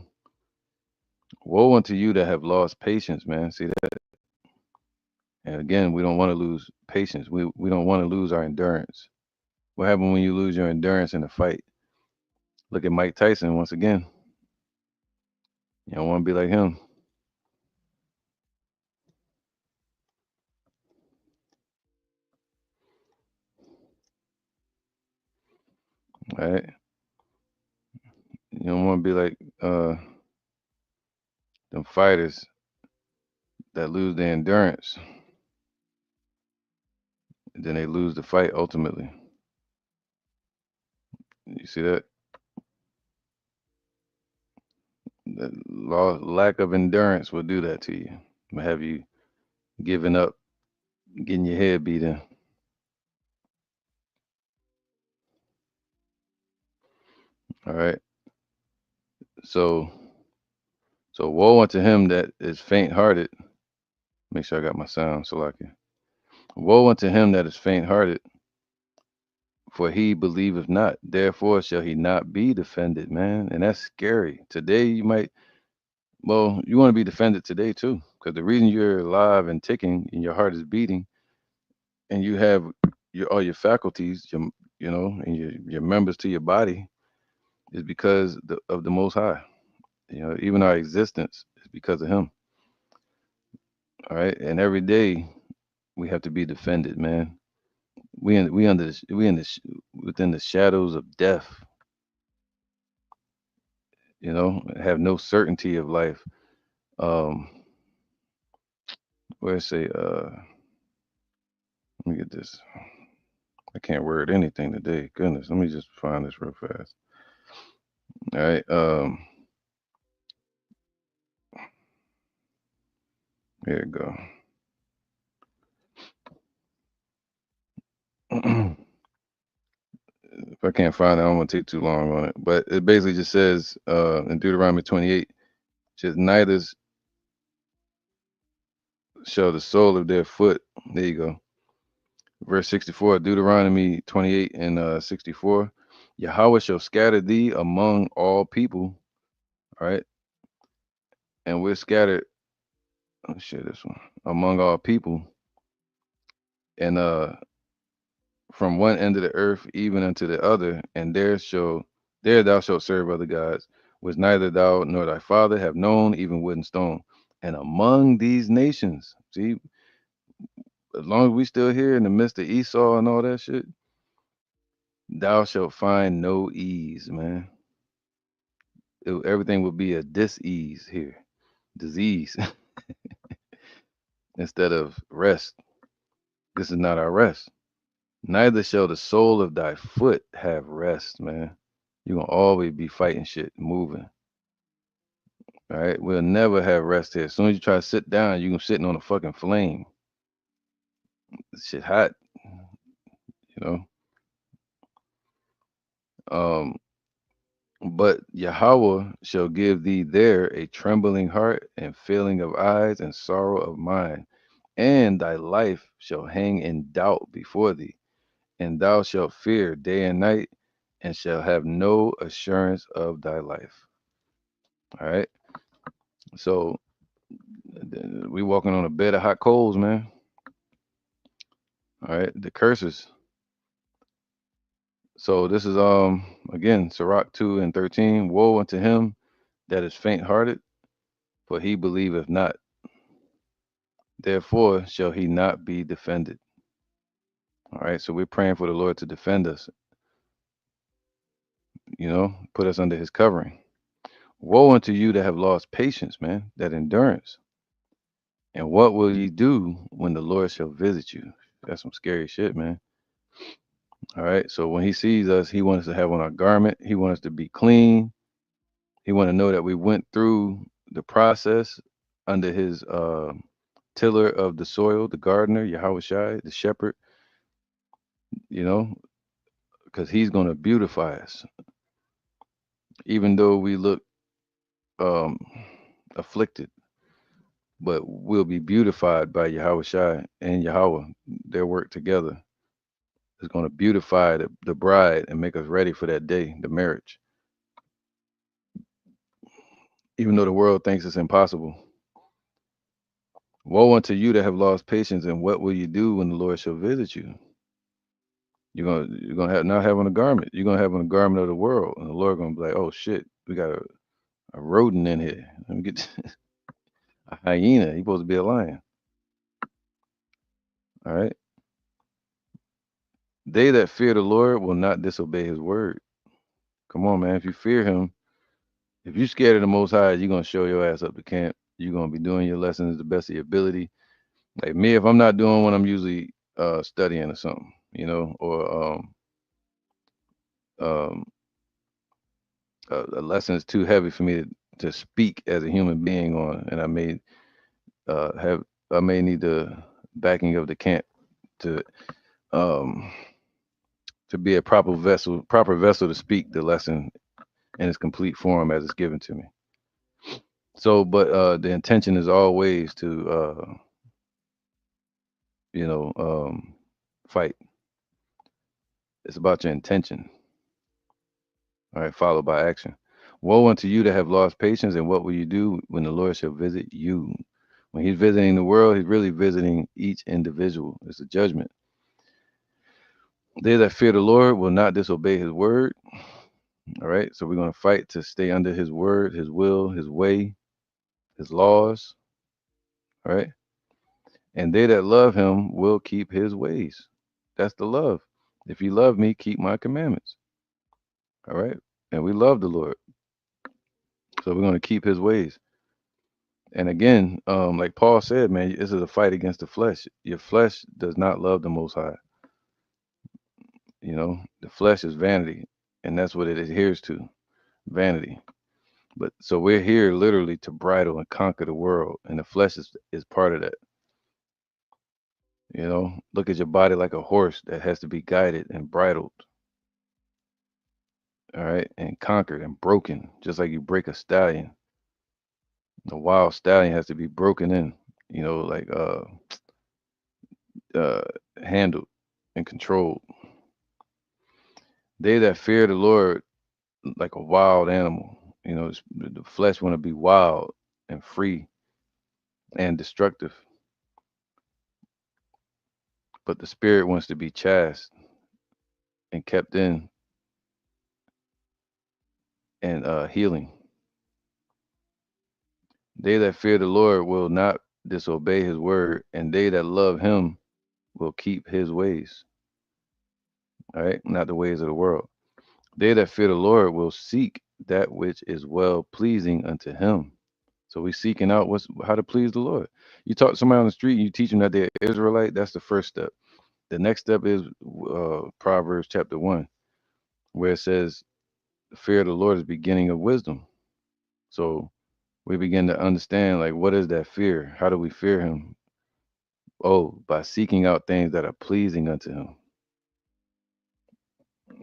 woe unto you that have lost patience, man. See that? And again, we don't want to lose patience. We don't want to lose our endurance. What happens when you lose your endurance in a fight? Look at Mike Tyson once again. You don't want to be like him, right? You don't want to be like them fighters that lose their endurance, and then they lose the fight ultimately. You see that? Lack of endurance will do that to you. Will have you giving up, getting your head beat in. All right. So, so woe unto him that is faint-hearted. Make sure I got my sound so I can. Woe unto him that is faint-hearted, for he believeth not. Therefore shall he not be defended, man. And that's scary. Today you might, well, you want to be defended today too, because the reason you're alive and ticking and your heart is beating and you have all your faculties, and your members to your body is because of the Most High. Even our existence is because of Him. All right, and every day we have to be defended, man. We under we in the within the shadows of death. Have no certainty of life. Um, where it say, let me get this. I can't word anything today. Goodness, let me just find this real fast. All right. Here we go. If I can't find it, I don't want to take too long on it. But it basically just says in Deuteronomy 28, says, neither shall the sole of their foot. There you go. Verse 64, Deuteronomy 28 and 64. Yahweh shall scatter thee among all people. All right. And we're scattered. Let me share this one. Among all people. And from one end of the earth even unto the other, and there thou shalt serve other gods, which neither thou nor thy father have known, even wood and stone. And among these nations, see, as long as we still here in the midst of Esau and all that shit, thou shalt find no ease, man. Everything will be a dis-ease here, disease instead of rest. This is not our rest. Neither shall the sole of thy foot have rest, man. You're gonna always be fighting shit, moving. All right, we'll never have rest here. As soon as you try to sit down, you're sitting on a fucking flame. This shit hot, you know. But Yahweh shall give thee there a trembling heart and failing of eyes and sorrow of mind, and thy life shall hang in doubt before thee, and thou shalt fear day and night, and shall have no assurance of thy life. All right. So we walking on a bed of hot coals, man. All right. The curses. So this is again Sirach 2 and 13. Woe unto him that is faint hearted, for he believeth not. Therefore shall he not be defended. All right. So we're praying for the Lord to defend us, put us under his covering. Woe unto you that have lost patience, man, that endurance. And what will ye do when the Lord shall visit you? That's some scary shit, man. All right. So when he sees us, he wants us to have on our garment. He wants us to be clean. He want to know that we went through the process under his tiller of the soil, the gardener, Yahweh Shai, the shepherd, you know, because he's going to beautify us. Even though we look um, afflicted, but we'll be beautified by Yahweh Shai and Yahweh. Their work together is going to beautify the bride and make us ready for that day, the marriage. Even though the world thinks it's impossible. Woe unto you that have lost patience, and what will you do when the Lord shall visit you? You're gonna have not having a garment. You're gonna have on a garment of the world, and the Lord gonna be like, oh shit, we got a rodent in here. Let me get a hyena. He's supposed to be a lion. All right. They that fear the Lord will not disobey his word. Come on, man. If you fear him, If you're scared of the Most High, you're gonna show your ass up to camp. You're gonna be doing your lessons the best of your ability. Like me, if I'm not doing what I'm usually studying or something, or um, a lesson is too heavy for me to speak as a human being on, and have I may need the backing of the camp to um to be a proper vessel to speak the lesson in its complete form as it's given to me. So, but the intention is always to you know fight. It's about your intention, all right, followed by action. Woe unto you that have lost patience, and what will you do when the Lord shall visit you? When he's visiting the world, he's really visiting each individual. It's a judgment. They that fear the Lord will not disobey his word. All right. So we're going to fight to stay under his word, his will, his way, his laws. All right. And they that love him will keep his ways. That's the love. If you love me, keep my commandments. All right. And we love the Lord. So we're going to keep his ways. And again, like Paul said, man, this is a fight against the flesh. Your flesh does not love the Most High. The flesh is vanity, and that's what it adheres to, vanity. But so we're here literally to bridle and conquer the world, and the flesh is part of that. Look at your body like a horse that has to be guided and bridled, all right, and conquered and broken, just like you break a stallion. A wild stallion has to be broken in, like uh, handled and controlled. They that fear the Lord like a wild animal, the flesh want to be wild and free and destructive, but the spirit wants to be chaste and kept in and healing. They that fear the Lord will not disobey his word, and they that love him will keep his ways. All right, not the ways of the world. They that fear the Lord will seek that which is well pleasing unto him. So we seeking out how to please the Lord. You talk to somebody on the street, and you teach them that they're Israelite. That's the first step. The next step is Proverbs chapter 1, where it says, the fear of the Lord is beginning of wisdom. So we begin to understand, like, what is that fear? How do we fear him? Oh, by seeking out things that are pleasing unto him.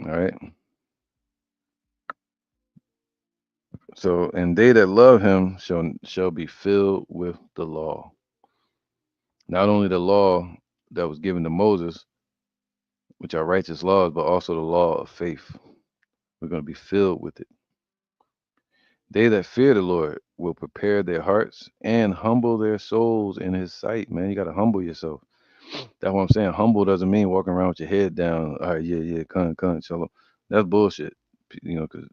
All right. So, and they that love him shall be filled with the law. Not only the law that was given to Moses, which are righteous laws, but also the law of faith. We're going to be filled with it. They that fear the Lord will prepare their hearts and humble their souls in his sight, man. You got to humble yourself. That's what I'm saying. Humble doesn't mean walking around with your head down. All right, yeah, come, shalom. That's bullshit. Because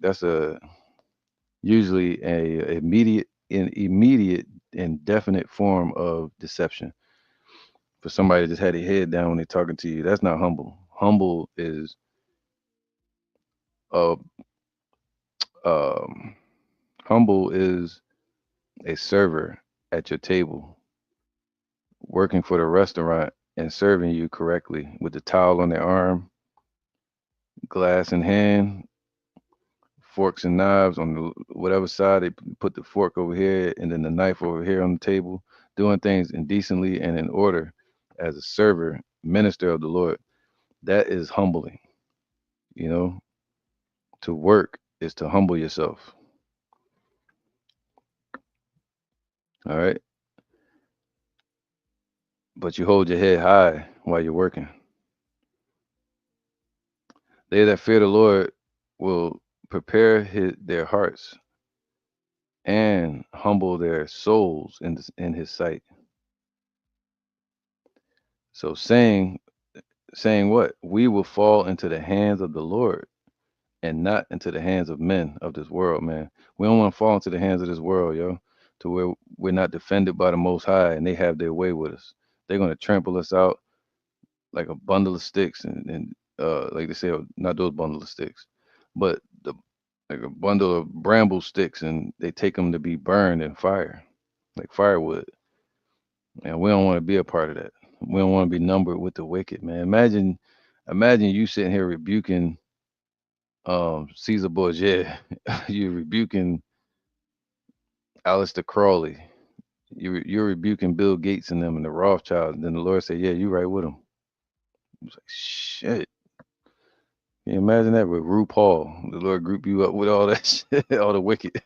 that's a usually a immediate and definite form of deception. For somebody to just had their head down when they're talking to you, that's not humble. Uh um humble is a server at your table working for the restaurant and serving you correctly with the towel on their arm, glass in hand, forks and knives on the whatever side they put the fork over here and then the knife over here on the table, doing things indecently and in order as a server, minister of the Lord. That is humbling. You know, to work is to humble yourself. All right. But you hold your head high while you're working. They that fear the Lord will prepare their hearts and humble their souls in his sight. So saying what? We will fall into the hands of the Lord and not into the hands of men of this world, man. We don't want to fall into the hands of this world, yo, to where we're not defended by the Most High and they have their way with us. They're going to trample us out like a bundle of sticks and like they say, not those bundle of sticks, but like a bundle of bramble sticks, and they take them to be burned in fire, like firewood. And we don't want to be a part of that. We don't want to be numbered with the wicked, man. Imagine you sitting here rebuking Caesar Borgia, you're rebuking Aleister Crowley, you're rebuking Bill Gates and them and the Rothschilds. And then the Lord said, "Yeah, you right with them." It's like shit. Can you imagine that with RuPaul? The Lord group you up with all that shit, all the wicked.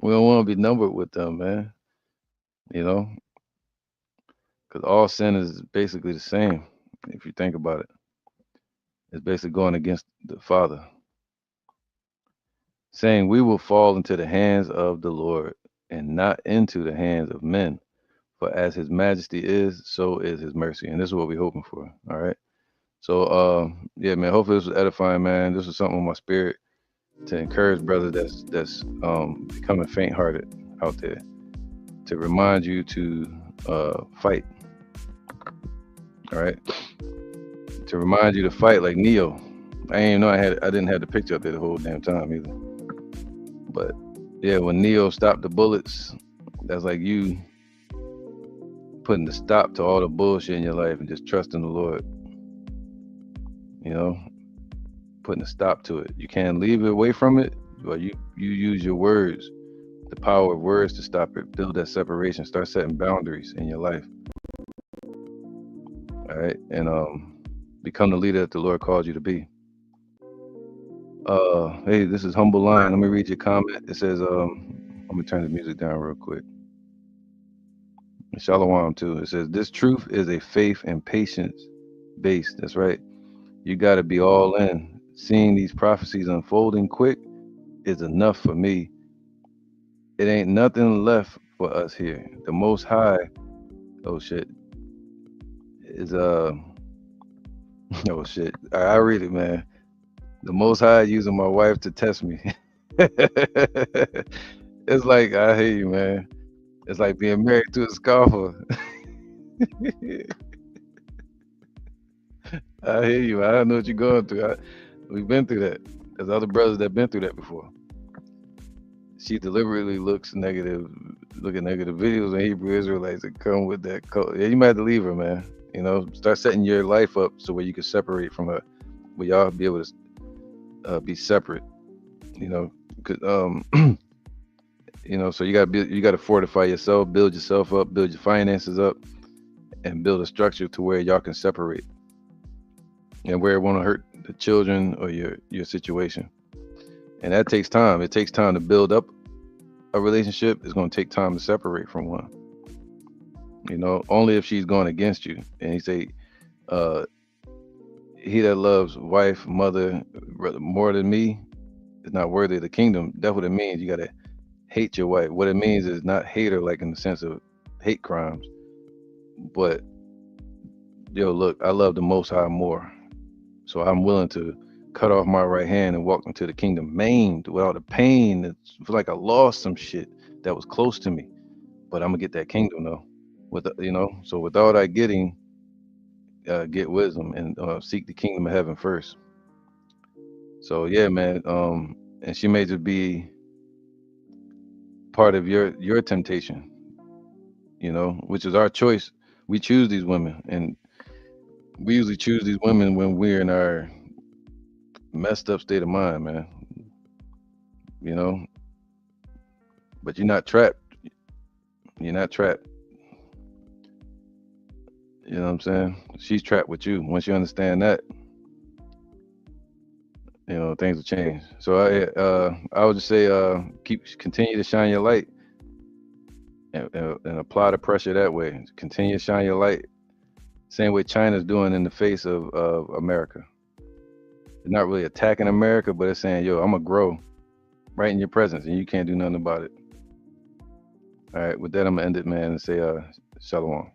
We don't want to be numbered with them, man. You know, because all sin is basically the same. If you think about it, it's basically going against the Father, saying, "We will fall into the hands of the Lord and not into the hands of men. For as His majesty is, so is His mercy." And this is what we're hoping for. All right. So, yeah, man. Hopefully, this was edifying, man. This was something on my spirit to encourage brothers that's becoming faint-hearted out there, to remind you to fight. All right, to remind you to fight like Neo. I ain't even know I didn't have the picture up there the whole damn time either. But yeah, when Neo stopped the bullets, that's like you putting the stop to all the bullshit in your life and just trusting the Lord. You know, putting a stop to it. You can't leave it away from it, but you use your words, the power of words to stop it. Build that separation. Start setting boundaries in your life. All right, and become the leader that the Lord called you to be. Hey, this is Humble Lion. Let me read your comment. It says, let me turn the music down real quick. Shalom too. It says, this truth is a faith and patience based. That's right. You got to be all in. Seeing these prophecies unfolding quick is enough for me. It ain't nothing left for us here. The Most High, oh shit, is oh shit. I read it, man. The Most High using my wife to test me. It's like I hear you, man. It's like being married to a scoffer. I hear you. I don't know what you're going through. We've been through that. There's other brothers that been through that before. She deliberately look at negative videos on Hebrew Israelites that come with that code. Yeah, you might have to leave her, man. You know, start setting your life up so where you can separate from her, where y'all be able to be separate. You know, you know, so you gotta fortify yourself, build yourself up, build your finances up, and build a structure to where y'all can separate, and where it won't hurt the children or your situation. And that takes time. It takes time to build up a relationship. It's going to take time to separate from one. You know, only if she's going against you. And he say, he that loves wife, mother more than me is not worthy of the kingdom. That's what it means. You got to hate your wife. What it means is not hate her like in the sense of hate crimes, but yo, look, I love the Most High more. So I'm willing to cut off my right hand and walk into the kingdom maimed without the pain. It's like I lost some shit that was close to me, but I'm gonna get that kingdom though. So with all that getting, get wisdom and seek the kingdom of heaven first. So yeah, man. And she may just be part of your temptation, you know, which is our choice. We choose these women, and we usually choose these women when we're in our messed up state of mind, man. You know, but you're not trapped. You're not trapped. You know what I'm saying? She's trapped with you. Once you understand that, you know, things will change. So I would just say continue to shine your light and apply the pressure that way. Continue to shine your light. Same way China's doing in the face of America. They're not really attacking America, but it's saying, yo, I'm gonna grow right in your presence and you can't do nothing about it. All right, with that I'm gonna end it, man, and say shalom.